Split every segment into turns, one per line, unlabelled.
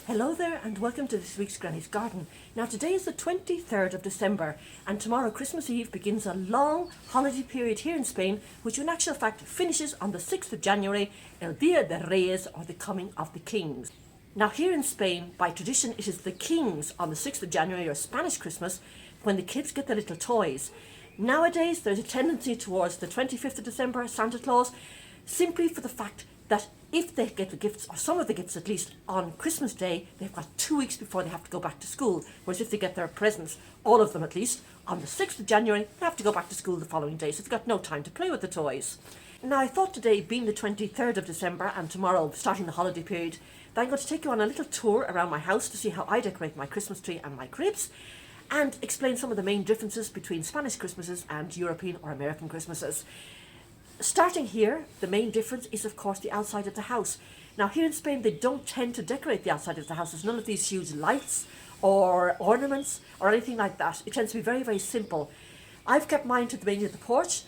Hello there and welcome to this week's Granny's Garden. Now today is the 23rd of December and tomorrow Christmas Eve begins a long holiday period here in Spain, which in actual fact finishes on the 6th of January, El Dia de Reyes, or the coming of the kings. Now here in Spain, by tradition, it is the kings on the 6th of January, or Spanish Christmas, when the kids get their little toys. Nowadays there's a tendency towards the 25th of December, Santa Claus, simply for the fact that if they get the gifts, or some of the gifts at least, on Christmas Day, they've got 2 weeks before they have to go back to school. Whereas if they get their presents, all of them at least, on the 6th of January, they have to go back to school the following day, so they've got no time to play with the toys. Now I thought today, being the 23rd of December and tomorrow starting the holiday period, that I'm going to take you on a little tour around my house to see how I decorate my Christmas tree and my cribs, and explain some of the main differences between Spanish Christmases and European or American Christmases. Starting here, the main difference is of course the outside of the house. Now here in Spain they don't tend to decorate the outside of the house. There's none of these huge lights or ornaments or anything like that. It tends to be very, very simple. I've kept mine to the main of the porch.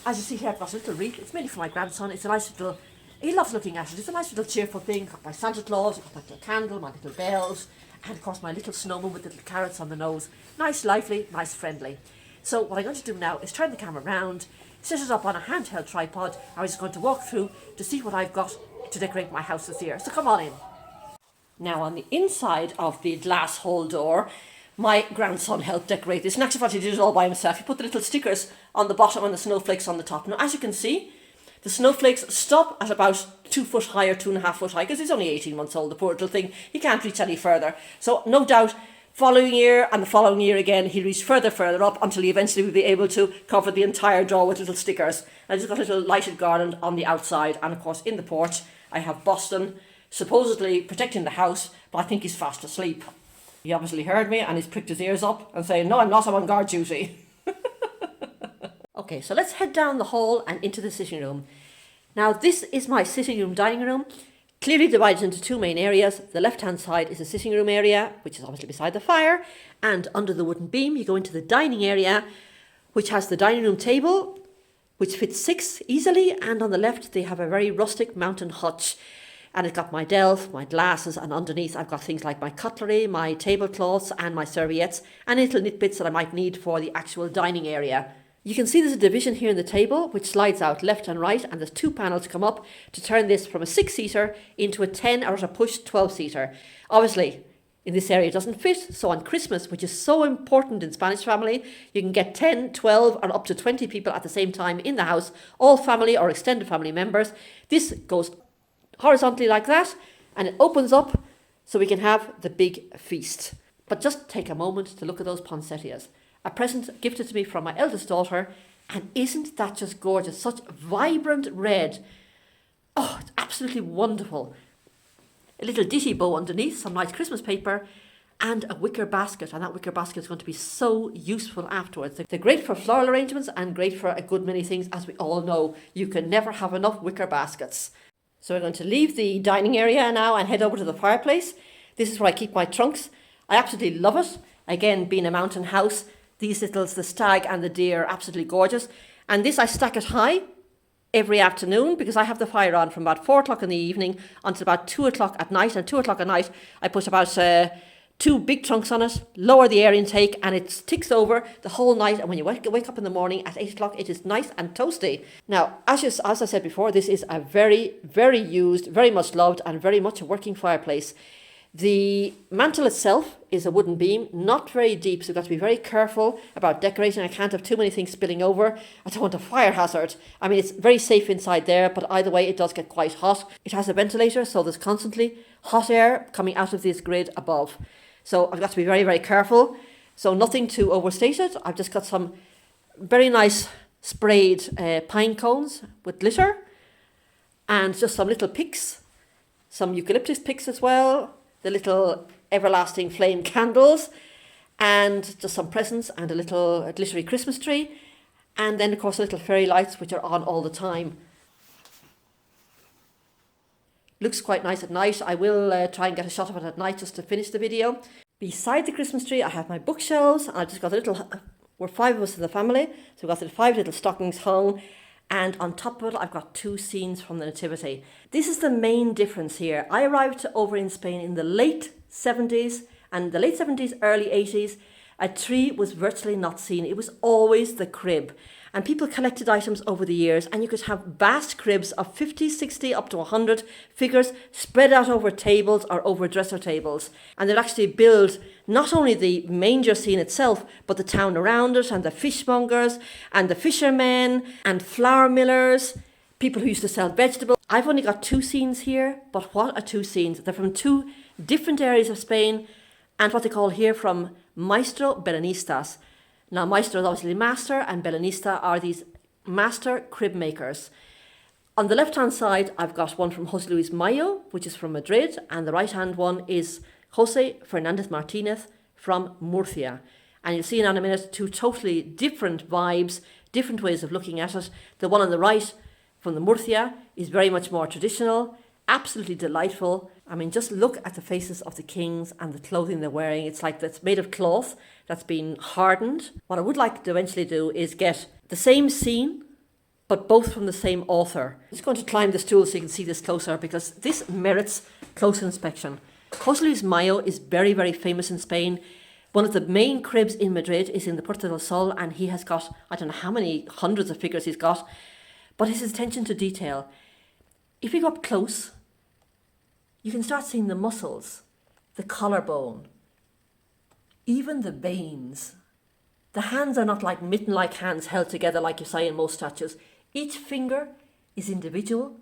As you see here, I've got a little wreath. It's mainly for my grandson. It's a nice little, he loves looking at it. It's a nice little cheerful thing. I've got my Santa Claus, I've got my little candle, my little bells, and of course my little snowman with little carrots on the nose. Nice, lively, nice, friendly. So what I'm going to do now is turn the camera around, set it up on a handheld tripod. I was going to walk through to see what I've got to decorate my house this year. So come on in. Now on the inside of the glass hole door, my grandson helped decorate this. In actual fact, he did it all by himself. He put the little stickers on the bottom and the snowflakes on the top. Now as you can see, the snowflakes stop at about 2 foot high or 2.5 foot high, because he's only 18 months old, the poor little thing. He can't reach any further. So no doubt, following year and the following year again, he'll reach further up until he eventually will be able to cover the entire door with little stickers. And I've just got a little lighted garland on the outside, and of course in the porch I have Boston supposedly protecting the house, but I think he's fast asleep. He obviously heard me and he's pricked his ears up and saying, "No, I'm not, I'm on guard duty." Okay, so let's head down the hall and into the sitting room. Now this is my sitting room dining room, clearly divided into two main areas. The left-hand side is the sitting room area, which is obviously beside the fire, and under the wooden beam you go into the dining area, which has the dining room table, which fits 6 easily, and on the left they have a very rustic mountain hutch, and it's got my delf, my glasses, and underneath I've got things like my cutlery, my tablecloths, and my serviettes, and little knit bits that I might need for the actual dining area. You can see there's a division here in the table which slides out left and right, and there's 2 panels come up to turn this from a 6-seater into a 10 or at a push 12-seater. Obviously in this area it doesn't fit, so on Christmas, which is so important in Spanish family, you can get 10, 12 or up to 20 people at the same time in the house, all family or extended family members. This goes horizontally like that and it opens up so we can have the big feast. But just take a moment to look at those poinsettias. A present gifted to me from my eldest daughter, and isn't that just gorgeous? Such vibrant red. Oh, it's absolutely wonderful. A little ditty bow underneath, some nice Christmas paper, and a wicker basket, and that wicker basket is going to be so useful afterwards. They're great for floral arrangements and great for a good many things. As we all know, you can never have enough wicker baskets. So we're going to leave the dining area now and head over to the fireplace. This is where I keep my trunks. I absolutely love it. Again, being a mountain house, these littles, the stag and the deer, are absolutely gorgeous. And this I stack it high every afternoon because I have the fire on from about 4 o'clock in the evening until about 2 o'clock at night. And 2 o'clock at night, I put about 2 big trunks on it, lower the air intake, and it ticks over the whole night. And when you wake up in the morning at 8 o'clock, it is nice and toasty. Now, as I said before, this is a very, very used, very much loved, and very much a working fireplace. The mantle itself is a wooden beam, not very deep, so you've got to be very careful about decorating. I can't have too many things spilling over. I don't want a fire hazard. I mean, it's very safe inside there, but either way, it does get quite hot. It has a ventilator, so there's constantly hot air coming out of this grid above. So I've got to be very, very careful. So nothing to overstate it. I've just got some very nice sprayed pine cones with glitter, and just some little picks, some eucalyptus picks as well, the little everlasting flame candles, and just some presents and a little glittery Christmas tree, and then of course little fairy lights which are on all the time. Looks quite nice at night. I will try and get a shot of it at night just to finish the video. Beside the Christmas tree I have my bookshelves, and I've just got a little, we're 5 of us in the family, so we've got the 5 little stockings hung, and on top of it I've got 2 scenes from the Nativity. This is the main difference here. I arrived over in Spain in the late 70s, and the late 70s, early 80s, a tree was virtually not seen. It was always the crib. And people collected items over the years, and you could have vast cribs of 50, 60, up to 100 figures spread out over tables or over dresser tables. And they'd actually build not only the manger scene itself, but the town around it, and the fishmongers, and the fishermen, and flour millers, people who used to sell vegetables. I've only got 2 scenes here, but what are 2 scenes? They're from 2 different areas of Spain, and what they call here from Maestro Belenistas. Now, Maestro is obviously master, and Belenista are these master crib makers. On the left-hand side, I've got one from José Luis Mayo, which is from Madrid, and the right-hand one is José Fernández Martínez from Murcia. And you'll see in a minute 2 totally different vibes, different ways of looking at it. The one on the right from the Murcia is very much more traditional, absolutely delightful. I mean, just look at the faces of the kings and the clothing they're wearing. It's like that's made of cloth that's been hardened. What I would like to eventually do is get the same scene, but both from the same author. I'm just going to climb the stool so you can see this closer, because this merits closer inspection. José Luis Mayo is very, very famous in Spain. One of the main cribs in Madrid is in the Puerta del Sol, and he has got, I don't know how many hundreds of figures he's got, but his attention to detail. If you go up close, you can start seeing the muscles, the collarbone, even the veins. The hands are not like mitten-like hands held together like you see in most statues. Each finger is individual,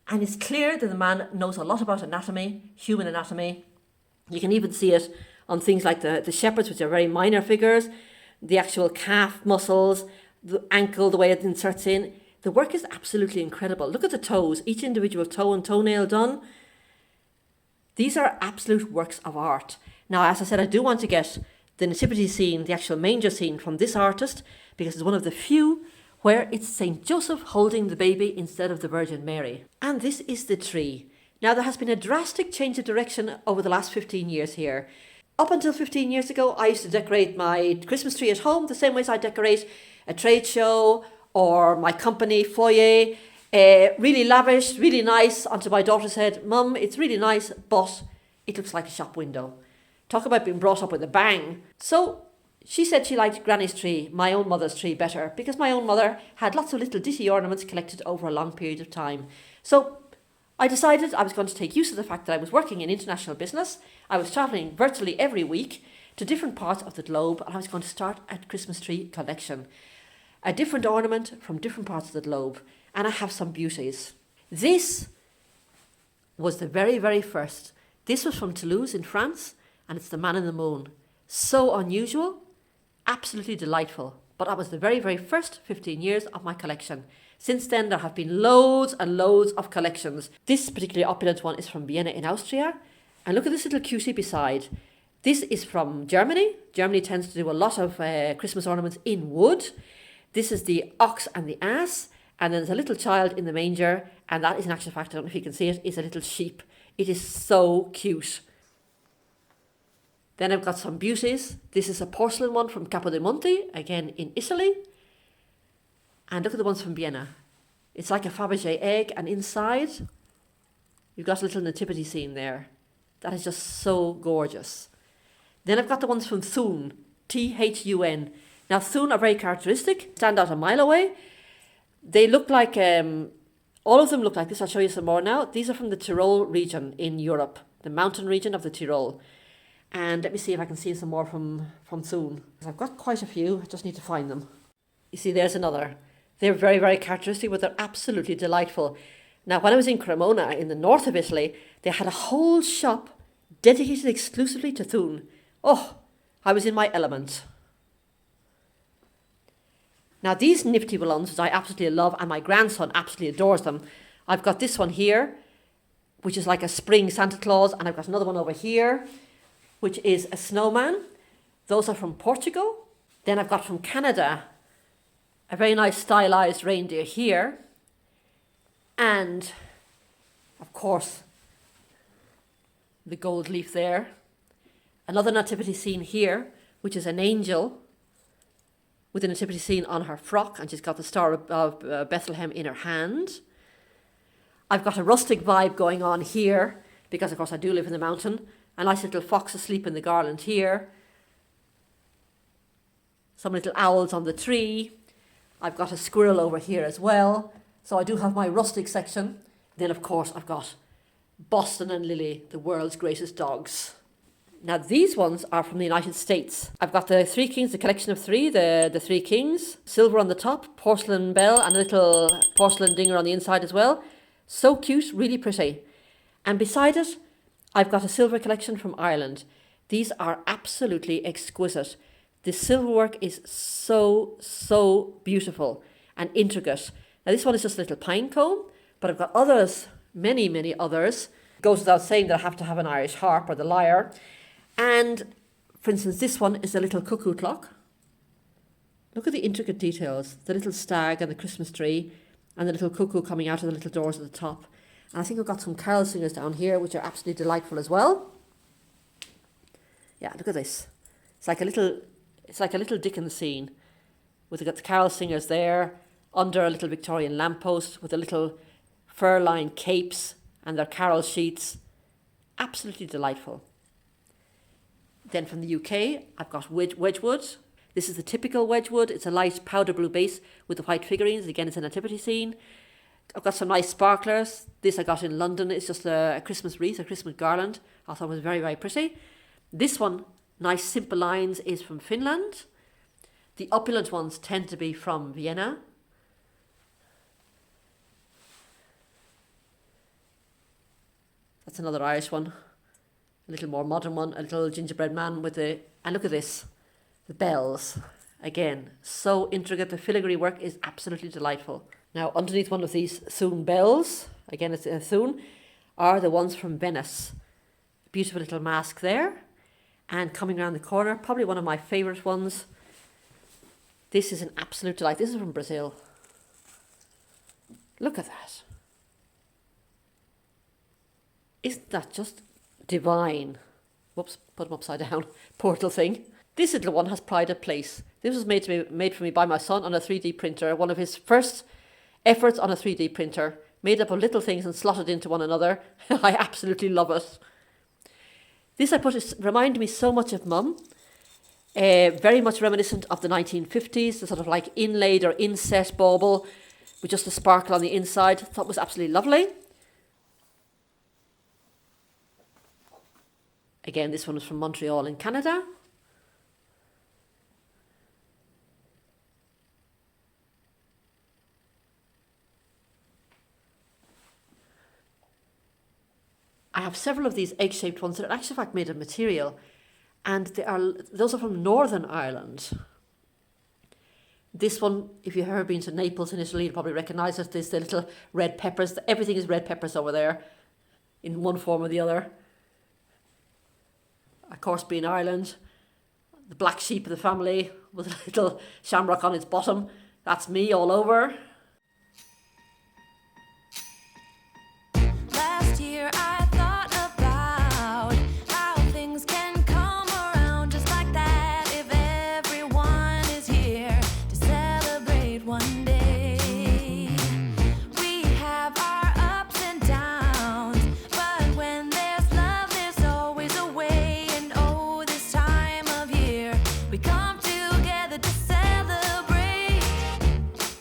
and it's clear that the man knows a lot about anatomy, human anatomy. You can even see it on things like the shepherds, which are very minor figures, the actual calf muscles, the ankle, the way it inserts in. The work is absolutely incredible. Look at the toes, each individual toe and toenail done. These are absolute works of art. Now, as I said, I do want to get the nativity scene, the actual manger scene from this artist, because it's one of the few where it's St. Joseph holding the baby instead of the Virgin Mary. And this is the tree. Now, there has been a drastic change of direction over the last 15 years here. Up until 15 years ago, I used to decorate my Christmas tree at home the same way as I decorate a trade show or my company foyer. Really lavish, really nice, until my daughter said, "Mum, it's really nice, but it looks like a shop window." Talk about being brought up with a bang. So she said she liked Granny's tree, my own mother's tree, better, because my own mother had lots of little ditty ornaments collected over a long period of time. So I decided I was going to take use of the fact that I was working in international business. I was travelling virtually every week to different parts of the globe, and I was going to start a Christmas tree collection. A different ornament from different parts of the globe. And I have some beauties. This was the very, very first. This was from Toulouse in France, and it's the Man in the Moon. So unusual, absolutely delightful. But that was the very, very first 15 years of my collection. Since then, there have been loads and loads of collections. This particularly opulent one is from Vienna in Austria. And look at this little cutie beside. This is from Germany. Germany tends to do a lot of Christmas ornaments in wood. This is the ox and the ass. And then there's a little child in the manger, and that is in actual fact, I don't know if you can see it, is a little sheep. It is so cute. Then I've got some beauties. This is a porcelain one from Capodimonte, again in Italy. And look at the ones from Vienna. It's like a Fabergé egg, and inside you've got a little nativity scene there. That is just so gorgeous. Then I've got the ones from Thun, Thun. Now Thun are very characteristic, stand out a mile away. They look like, all of them look like this. I'll show you some more now. These are from the Tyrol region in Europe, the mountain region of the Tyrol. And let me see if I can see some more from Thun. I've got quite a few, I just need to find them. You see, there's another. They're very, very characteristic, but they're absolutely delightful. Now, when I was in Cremona, in the north of Italy, they had a whole shop dedicated exclusively to Thun. Oh, I was in my element. Now, these nifty ones, which I absolutely love, and my grandson absolutely adores them. I've got this one here, which is like a spring Santa Claus, and I've got another one over here, which is a snowman. Those are from Portugal. Then I've got from Canada a very nice stylized reindeer here. And, of course, the gold leaf there. Another nativity scene here, which is an angel with a nativity scene on her frock, and she's got the Star of Bethlehem in her hand. I've got a rustic vibe going on here, because of course I do live in the mountain. A nice little fox asleep in the garland here. Some little owls on the tree. I've got a squirrel over here as well. So I do have my rustic section. Then, of course, I've got Boston and Lily, the world's greatest dogs. Now, these ones are from the United States. I've got the Three Kings, the collection of three, the Three Kings. Silver on the top, porcelain bell, and a little porcelain dinger on the inside as well. So cute, really pretty. And beside it, I've got a silver collection from Ireland. These are absolutely exquisite. The silverwork is so beautiful and intricate. Now, this one is just a little pine cone, but I've got others, many others. It goes without saying that I have to have an Irish harp or the lyre. And, for instance, this one is a little cuckoo clock. Look at the intricate details. The little stag and the Christmas tree and the little cuckoo coming out of the little doors at the top. And I think I've got some carol singers down here, which are absolutely delightful as well. Yeah, look at this. It's like a little Dickens scene. We've got the carol singers there, under a little Victorian lamppost with the little fur-lined capes and their carol sheets. Absolutely delightful. Then from the UK, I've got Wedgwood. This is the typical Wedgwood. It's a light powder blue base with the white figurines. Again, it's a nativity scene. I've got some nice sparklers. This I got in London. It's just a Christmas wreath, a Christmas garland. I thought it was very pretty. This one, nice simple lines, is from Finland. The opulent ones tend to be from Vienna. That's another Irish one. A little more modern one, a little gingerbread man with the... And look at this, the bells. Again, so intricate. The filigree work is absolutely delightful. Now, underneath one of these Thun bells, again it's a Thun, are the ones from Venice. Beautiful little mask there. And coming around the corner, probably one of my favourite ones. This is an absolute delight. This is from Brazil. Look at that. Isn't that just divine? Whoops, put them upside down. Poor little thing. This little one has pride of place. This was made for me by my son on a 3D printer. One of his first efforts on a 3D printer. Made up of little things and slotted into one another. I absolutely love it. This I put reminded me so much of Mum. Very much reminiscent of the 1950s. The sort of like inlaid or inset bauble with just a sparkle on the inside. Thought it was absolutely lovely. Again, this one was from Montreal in Canada. I have several of these egg-shaped ones that are actually in fact made of material, and those are from Northern Ireland. This one, if you've ever been to Naples in Italy, you'll probably recognise it. There's the little red peppers. Everything is red peppers over there, in one form or the other. Of course, being Ireland, the black sheep of the family with a little shamrock on its bottom. That's me all over.
Last year I thought about how things can come around just like that if everyone is here to celebrate one day. We have our ups and downs, but when there's love there's always a way. And oh, this time of year we come together to celebrate.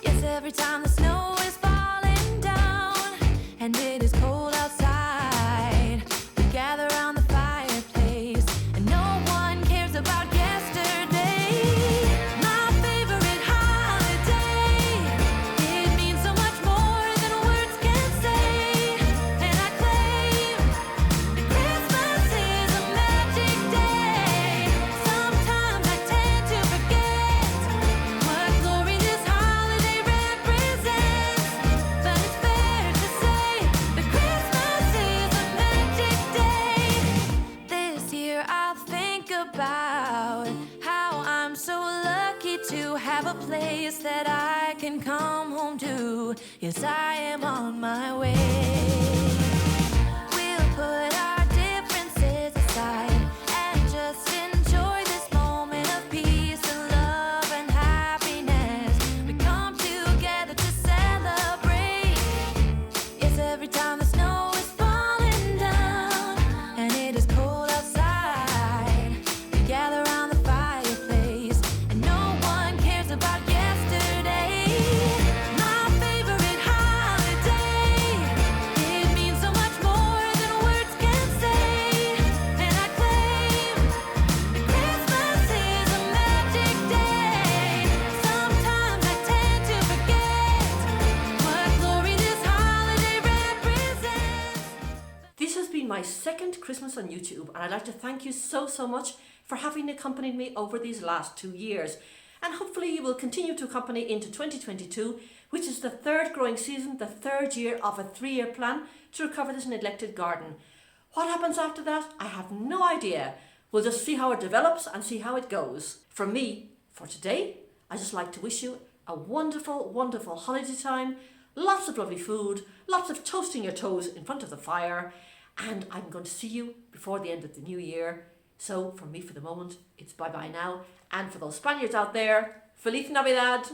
Yes, every time the snow is falling down and it is cold outside, we gather around the fireplace and no one cares about yesterday. My favorite holiday, it means so much more than words can say. And I claim that Christmas is a magic day. Sometimes I tend to forget what glory this holiday represents, but it's fair to say that Christmas is a magic day. This year I'll think about how I'm so lucky to have a place that I can come home to. Yes, I am on my way. We'll put our differences aside and just enjoy this moment of peace and love and happiness. We come together to celebrate. Yes, every time the snow is falling down and it is cold outside,
Christmas on YouTube, and I'd like to thank you so much for having accompanied me over these last 2 years. And hopefully you will continue to accompany into 2022, which is the third growing season, the third year of a 3-year plan to recover this neglected garden. What happens after that? I have no idea. We'll just see how it develops and see how it goes. From me, for today, I just like to wish you a wonderful, wonderful holiday time, lots of lovely food, lots of toasting your toes in front of the fire, and I'm going to see you before the end of the new year. So from me for the moment, it's bye-bye now. And for those Spaniards out there, Feliz Navidad!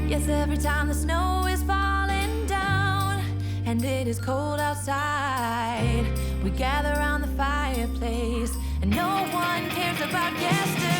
Yes, every time the snow is falling down and it is cold outside, we gather around the fireplace and no one cares about yesterday.